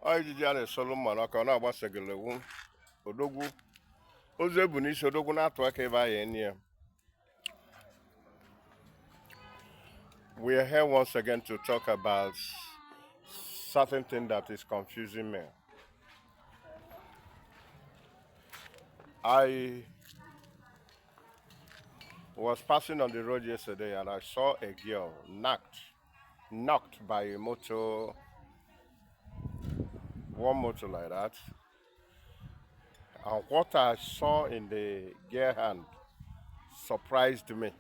Ijiji a na-esolu mmanụ ọka ọ na-agbasagelewu odogwu ozu ebu n'isi odogwu na-atụ aka ebe anyị enyi ya. We are here once again to talk about certain thing that is confusing me. I was passing on the road yesterday and I saw a girl knocked by a motor, one motor like that. And what I saw in the girl hand surprised me.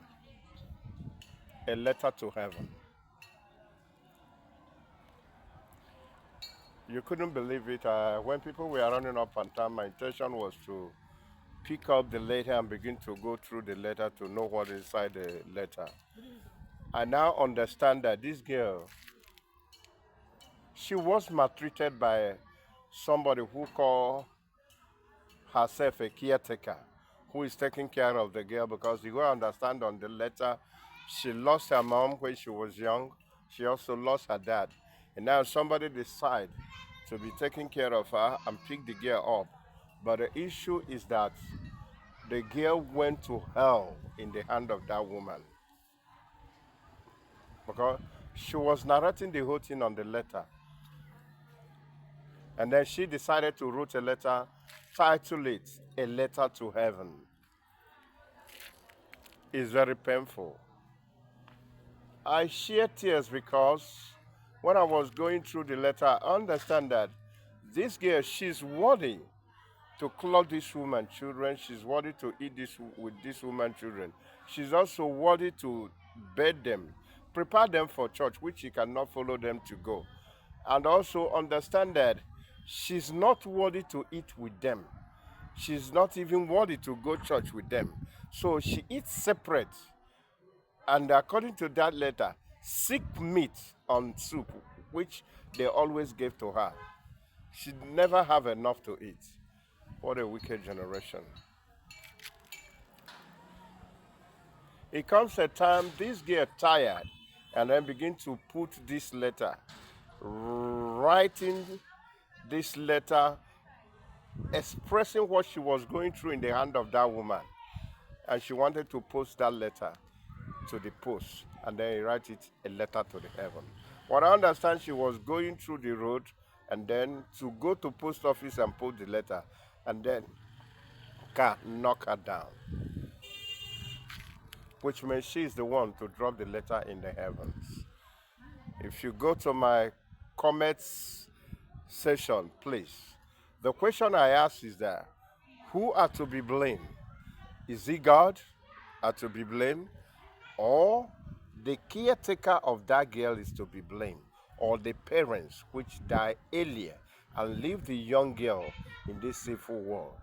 A letter to heaven. You couldn't believe it. When people were running up and down, my intention was to pick up the letter and begin to go through the letter to know what is inside the letter. I now understand that this girl, she was maltreated by somebody who called herself a caretaker, who is taking care of the girl, because you will understand on the letter, she lost her mom when she was young. She also lost her dad. And now somebody decide to be taking care of her and pick the girl up. But the issue is that the girl went to hell in the hand of that woman. Because she was narrating the whole thing on the letter. And then she decided to write a letter, title it, A Letter to Heaven. It's very painful. I shed tears because when I was going through the letter, I understand that this girl, she's worthy to clothe this woman children. She's worthy to eat this with this woman children. She's also worthy to bed them, prepare them for church, which she cannot follow them to go. And also understand that she's not worthy to eat with them. She's not even worthy to go church with them. So she eats separate. And according to that letter, sick meat on soup, which they always gave to her. She never have enough to eat. What a wicked generation. It comes a time this girl tired and then begin to put this letter, writing this letter, expressing what she was going through in the hand of that woman. And she wanted to post that letter to the post, and then he write it a letter to the heaven. What I understand, she was going through the road and then to go to post office and post the letter, and then car knock her down, which means she is the one to drop the letter in the heavens. If you go to my comments section, please, the question I ask is that who are to be blamed? Is it God are to be blamed? Or the caretaker of that girl is to be blamed, or the parents which died earlier and leave the young girl in this sinful world.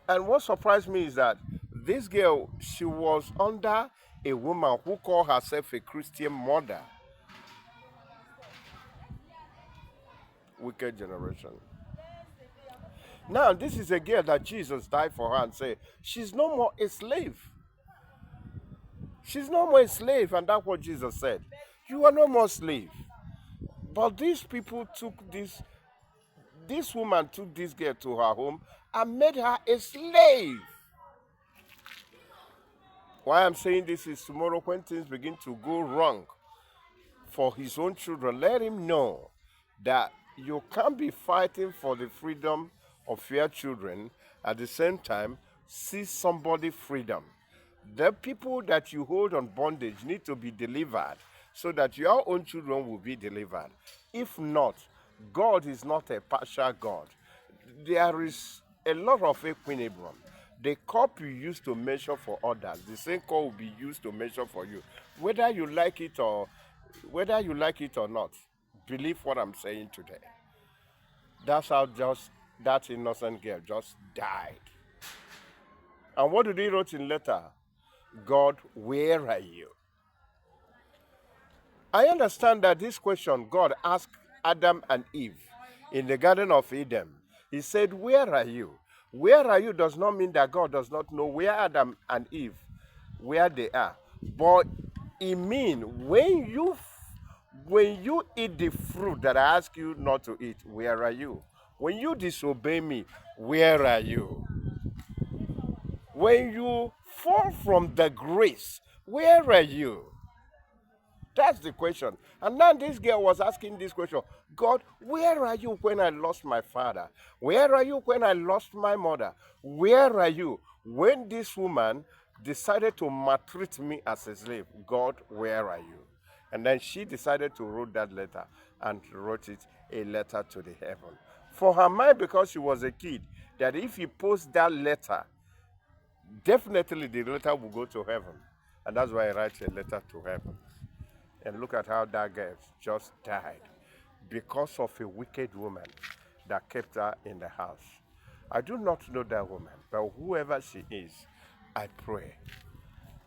And what surprised me is that this girl, she was under a woman who called herself a Christian mother. Wicked generation. Now, this is a girl that Jesus died for her and said, she's no more a slave. She's no more a slave, and that's what Jesus said. You are no more slave. But these people took this woman took this girl to her home and made her a slave. Why I'm saying this is tomorrow when things begin to go wrong for his own children, let him know that you can't be fighting for the freedom of your children at the same time see somebody freedom. The people that you hold on bondage need to be delivered so that your own children will be delivered. If not, God is not a partial God. There is a lot of equilibrium. The cup you use to measure for others, the same cup will be used to measure for you. Whether you like it or not, believe what I'm saying today. That's how just that innocent girl just died. And what did he write in letter? God, where are you? I understand that this question God asked Adam and Eve in the Garden of Eden. He said, where are you? Where are you does not mean that God does not know where Adam and Eve, where they are. But it means when you When you eat the fruit that I ask you not to eat, where are you? When you disobey me, where are you? When you fall from the grace, where are you? That's the question. And now this girl was asking this question: God, where are you when I lost my father? Where are you when I lost my mother? Where are you when this woman decided to maltreat me as a slave? God, where are you? And then she decided to write that letter and wrote it a letter to the heaven. For her mind, because she was a kid, that if he posts that letter, definitely the letter will go to heaven. And that's why I write a letter to heaven. And look at how that girl just died because of a wicked woman that kept her in the house. I do not know that woman, but whoever she is, I pray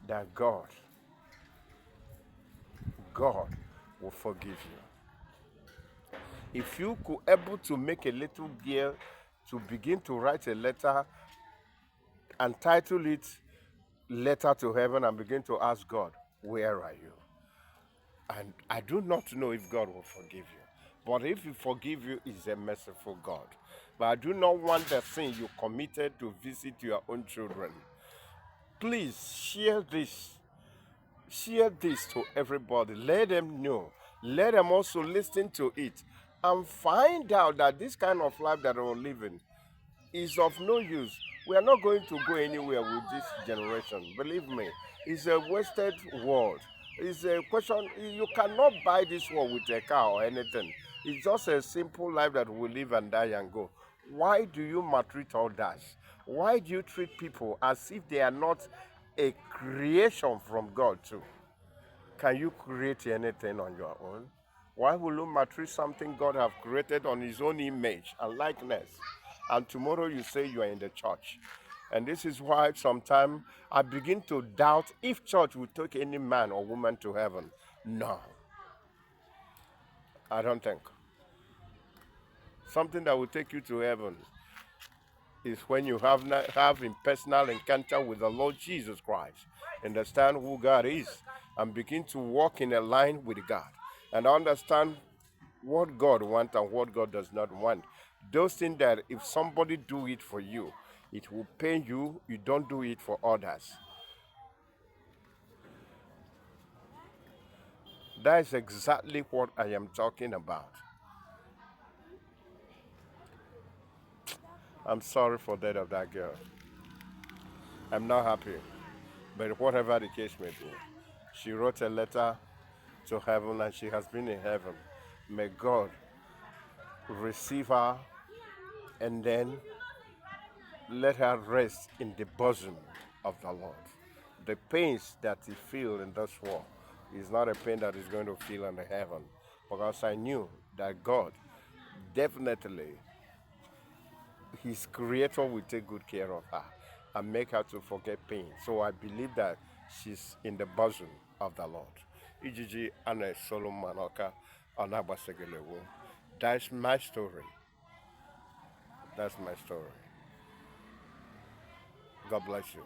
that God will forgive you. If you could able to make a little girl to begin to write a letter and title it Letter to Heaven and begin to ask God, where are you? And I do not know if God will forgive you. But if He forgive you, He's a merciful God. But I do not want the sin you committed to visit your own children. Please share this. Share this to everybody. Let them know. Let them also listen to it and find out that this kind of life that we're living is of no use. We are not going to go anywhere with this generation. Believe me, it's a wasted world. It's a question, you cannot buy this world with a car or anything. It's just a simple life that we live and die and go. Why do you maltreat others? Why do you treat people as if they are not a creation from God too? Can you create anything on your own? Why will you maltreat something God have created on His own image and likeness? And tomorrow you say you are in the church. And this is why sometimes I begin to doubt if church will take any man or woman to heaven. No, I don't think. Something that will take you to heaven is when you have a personal encounter with the Lord Jesus Christ, understand who God is, and begin to walk in a line with God, and understand what God wants and what God does not want. Those things that if somebody do it for you, it will pain you. You don't do it for others. That is exactly what I am talking about. I'm sorry for the death of that girl. I'm not happy. But whatever the case may be, she wrote a letter to heaven and she has been in heaven. May God receive her and then let her rest in the bosom of the Lord. The pains that he feels in this world is not a pain that he's going to feel in the heaven, because I knew that God definitely, his creator, will take good care of her and make her to forget pain. So I believe that she's in the bosom of the Lord. Ijiji Anne Solomon Oka Onabasegelewo. That's my story. That's my story. God bless you.